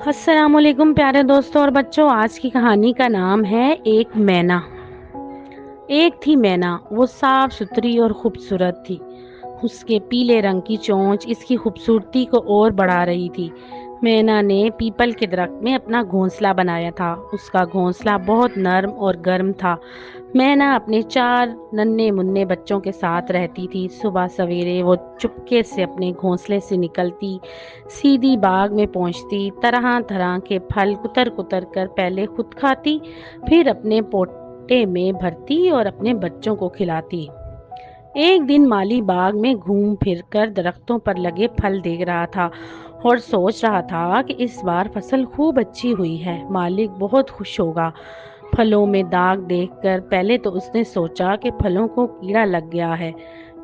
السلام علیکم پیارے دوستوں اور بچوں، آج کی کہانی کا نام ہے ایک مینا۔ ایک تھی مینا، وہ صاف ستھری اور خوبصورت تھی۔ اس کے پیلے رنگ کی چونچ اس کی خوبصورتی کو اور بڑھا رہی تھی۔ مینا نے پیپل کے درخت میں اپنا گھونسلہ بنایا تھا۔ اس کا گھونسلہ بہت نرم اور گرم تھا۔ مینا اپنے 4 ننھے منھے بچوں کے ساتھ رہتی تھی۔ صبح سویرے وہ چپکے سے اپنے گھونسلے سے نکلتی، سیدھی باغ میں پہنچتی، طرح طرح کے پھل کتر کتر کر پہلے خود کھاتی، پھر اپنے پوٹے میں بھرتی اور اپنے بچوں کو کھلاتی۔ ایک دن مالی باغ میں گھوم پھر کر درختوں پر لگے پھل دیکھ رہا تھا اور سوچ رہا تھا کہ اس بار فصل خوب اچھی ہوئی ہے، مالک بہت خوش ہوگا۔ پھلوں میں داغ دیکھ کر پہلے تو اس نے سوچا کہ پھلوں کو کیڑا لگ گیا ہے،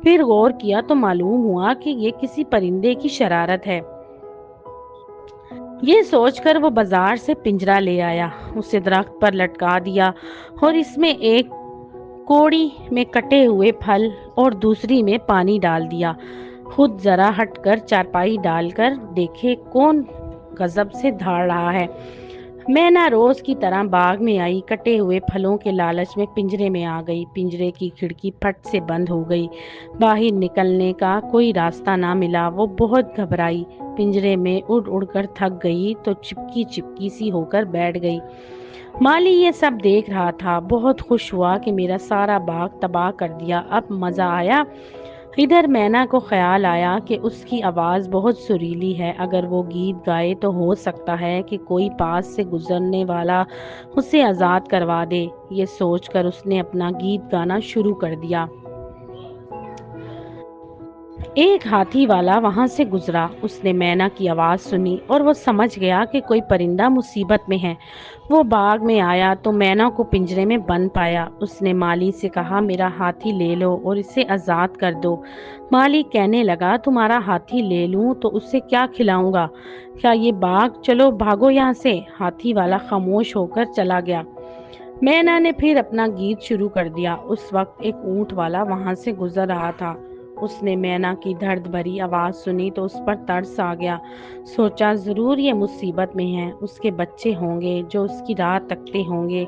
پھر غور کیا تو معلوم ہوا کہ یہ کسی پرندے کی شرارت ہے۔ یہ سوچ کر وہ بازار سے پنجرا لے آیا، اسے درخت پر لٹکا دیا اور اس میں ایک کوڑی میں کٹے ہوئے پھل اور دوسری میں پانی ڈال دیا۔ خود ذرا ہٹ کر چارپائی ڈال کر دیکھے کون غضب سے دھاڑ رہا ہے۔ مینا روز کی طرح باغ میں آئی، کٹے ہوئے پھلوں کے لالچ میں پنجرے میں آ گئی۔ پنجرے کی کھڑکی پھٹ سے بند ہو گئی، باہر نکلنے کا کوئی راستہ نہ ملا۔ وہ بہت گھبرائی، پنجرے میں اڑ اڑ کر تھک گئی تو چپکی چپکی سی ہو کر بیٹھ گئی۔ مالی یہ سب دیکھ رہا تھا، بہت خوش ہوا کہ میرا سارا باغ تباہ کر دیا، اب مزہ آیا۔ ادھر مینا کو خیال آیا کہ اس کی آواز بہت سریلی ہے، اگر وہ گیت گائے تو ہو سکتا ہے کہ کوئی پاس سے گزرنے والا اسے آزاد کروا دے۔ یہ سوچ کر اس نے اپنا گیت گانا شروع کر دیا۔ ایک ہاتھی والا وہاں سے گزرا، اس نے مینا کی آواز سنی اور وہ سمجھ گیا کہ کوئی پرندہ مصیبت میں ہے۔ وہ باغ میں آیا تو مینا کو پنجرے میں بند پایا۔ اس نے مالی سے کہا، میرا ہاتھی لے لو اور اسے آزاد کر دو۔ مالی کہنے لگا، تمہارا ہاتھی لے لوں تو اسے کیا کھلاؤں گا؟ کیا یہ باغ؟ چلو بھاگو یہاں سے۔ ہاتھی والا خاموش ہو کر چلا گیا۔ مینا نے پھر اپنا گیت شروع کر دیا۔ اس وقت ایک اونٹ والا وہاں سے گزر رہا تھا۔ اس نے مینا کی درد بھری آواز سنی تو اس پر ترس آ گیا۔ سوچا ضرور یہ مصیبت میں ہے، اس کے بچے ہوں گے جو اس کی راہ تکتے ہوں گے۔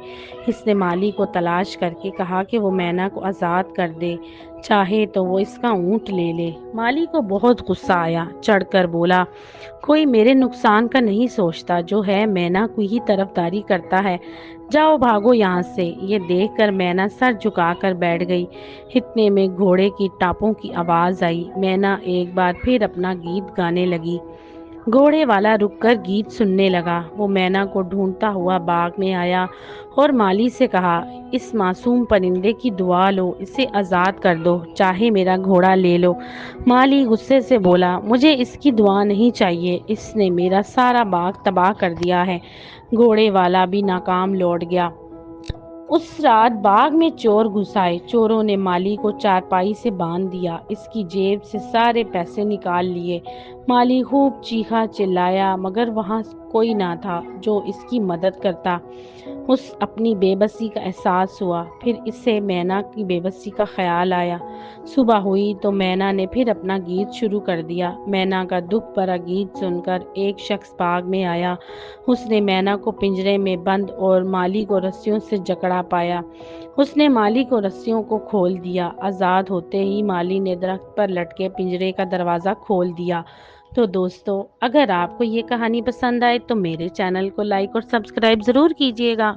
اس نے مالی کو تلاش کر کے کہا کہ وہ مینا کو آزاد کر دے، چاہے تو وہ اس کا اونٹ لے لے۔ مالی کو بہت غصہ آیا، چڑھ کر بولا، کوئی میرے نقصان کا نہیں سوچتا، جو ہے مینا کو ہی طرفداری کرتا ہے۔ جاؤ بھاگو یہاں سے۔ یہ دیکھ کر مینا سر جھکا کر بیٹھ گئی۔ اتنے میں گھوڑے کی ٹاپوں کی آواز آئی۔ مینا ایک بار پھر اپنا گیت گانے لگی۔ گھوڑے والا رک کر گیت سننے لگا۔ وہ مینا کو ڈھونڈتا ہوا باغ میں آیا اور مالی سے کہا، اس معصوم پرندے کی دعا لو، اسے آزاد کر دو، چاہے میرا گھوڑا لے لو۔ مالی غصے سے بولا، مجھے اس کی دعا نہیں چاہیے، اس نے میرا سارا باغ تباہ کر دیا ہے۔ گھوڑے والا بھی ناکام لوٹ گیا۔ اس رات باغ میں چور گھس آئے۔ چوروں نے مالی کو چارپائی سے باندھ دیا، اس کی جیب سے سارے پیسے نکال لیے۔ مالی خوب چیخا چلایا مگر وہاں کوئی نہ تھا جو اس کی مدد کرتا۔ اس اپنی بے بسی کا احساس ہوا، پھر اسے مینا کی بے بسی کا خیال آیا۔ صبح ہوئی تو مینا نے پھر اپنا گیت شروع کر دیا۔ مینا کا دکھ بھرا گیت سن کر ایک شخص باغ میں آیا۔ اس نے مینا کو پنجرے میں بند اور مالی کو رسیوں سے جکڑا پایا۔ اس نے مالی کو رسیوں کو کھول دیا۔ آزاد ہوتے ہی مالی نے درخت پر لٹکے پنجرے کا دروازہ کھول دیا۔ تو دوستو، اگر آپ کو یہ کہانی پسند آئے تو میرے چینل کو لائک اور سبسکرائب ضرور کیجیے گا۔